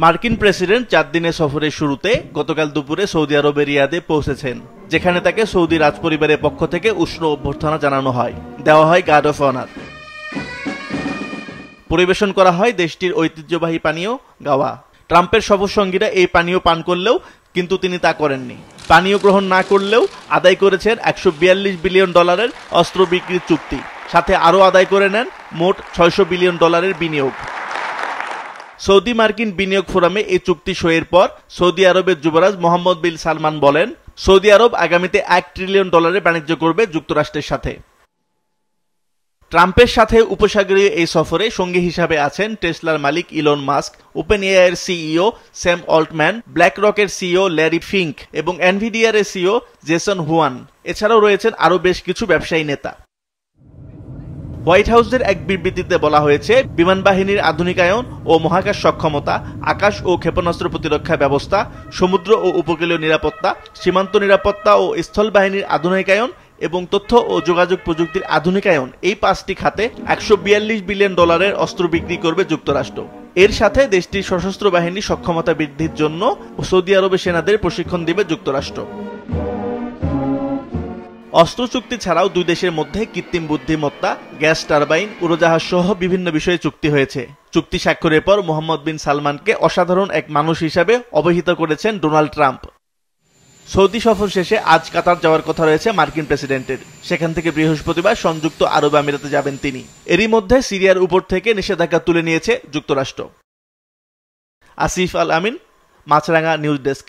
মার্কিন প্রেসিডেন্ট 4 দিনের সফরের শুরুতে গতকাল দুপুরে সৌদি আরবের রিয়াদে পৌঁছেছেন, যেখানে তাকে সৌদি রাজপরিবারের পক্ষ থেকে উষ্ণ অভ্যর্থনা জানানো হয়, দেওয়া হয় গার্ড অফ অনার। পরিবেশন করা হয় দেশটির ঐতিহ্যবাহী পানীয় গাওয়া। ট্রাম্পের সফরসঙ্গীরা এই পানীয় পান করলেও কিন্তু তিনি তা করেননি। পানীয় গ্রহণ না করলেও আদায় করেছেন $142 বিলিয়ন অস্ত্র বিক্রির চুক্তি, সাথে আরও আদায় করে নেন মোট $600 বিলিয়ন বিনিয়োগ। সৌদি মার্কিন বিনিয়োগ ফোরামে এই চুক্তি সইয়ের পর সৌদি আরবের যুবরাজ মোহাম্মদ বিন সালমান বলেন, সৌদি আরব আগামীতে $1 ট্রিলিয়ন বাণিজ্য করবে যুক্তরাষ্ট্রের সাথে। ট্রাম্পের সাথে উপসাগরীয় এই সফরে সঙ্গী হিসাবে আছেন টেসলার মালিক ইলন মাস্ক, ওপেন এআইয়ের সিইও স্যাম অল্টম্যান, ব্ল্যাক রকের সিইও ল্যারি ফিঙ্ক এবং এনভিডিয়ার সিইও জেসন হুয়ান। এছাড়াও রয়েছেন আরও বেশ কিছু ব্যবসায়ী নেতা। হোয়াইট হাউসের এক বিবৃতিতে বলা হয়েছে, বিমান বাহিনীর আধুনিকায়ন ও মহাকাশ সক্ষমতা, আকাশ ও ক্ষেপণাস্ত্র প্রতিরক্ষা ব্যবস্থা, সমুদ্র ও উপকূলীয় নিরাপত্তা, সীমান্ত নিরাপত্তা ও স্থল বাহিনীর আধুনিকায়ন এবং তথ্য ও যোগাযোগ প্রযুক্তির আধুনিকায়ন, এই 5টি খাতে $142 বিলিয়ন অস্ত্র বিক্রি করবে যুক্তরাষ্ট্র। এর সাথে দেশটির সশস্ত্র বাহিনীর সক্ষমতা বৃদ্ধির জন্য সৌদি আরবের সেনাদের প্রশিক্ষণ দিবে যুক্তরাষ্ট্র। অস্ত্র চুক্তি ছাড়াও দুই দেশের মধ্যে কৃত্রিম বুদ্ধিমত্তা, গ্যাস টারবাইন, উড়োজাহাজ সহ বিভিন্ন বিষয়ে চুক্তি হয়েছে। চুক্তি স্বাক্ষরের পর মোহাম্মদ বিন সালমানকে অসাধারণ এক মানুষ হিসাবে অভিহিত করেছেন ডোনাল্ড ট্রাম্প। সৌদি সফর শেষে আজ কাতার যাওয়ার কথা রয়েছে মার্কিন প্রেসিডেন্টের। সেখান থেকে বৃহস্পতিবার সংযুক্ত আরব আমিরাতে যাবেন তিনি। এরই মধ্যে সিরিয়ার উপর থেকে নিষেধাজ্ঞা তুলে নিয়েছে যুক্তরাষ্ট্র। আসিফ আল আমিন, মাছরাঙা নিউজ ডেস্ক।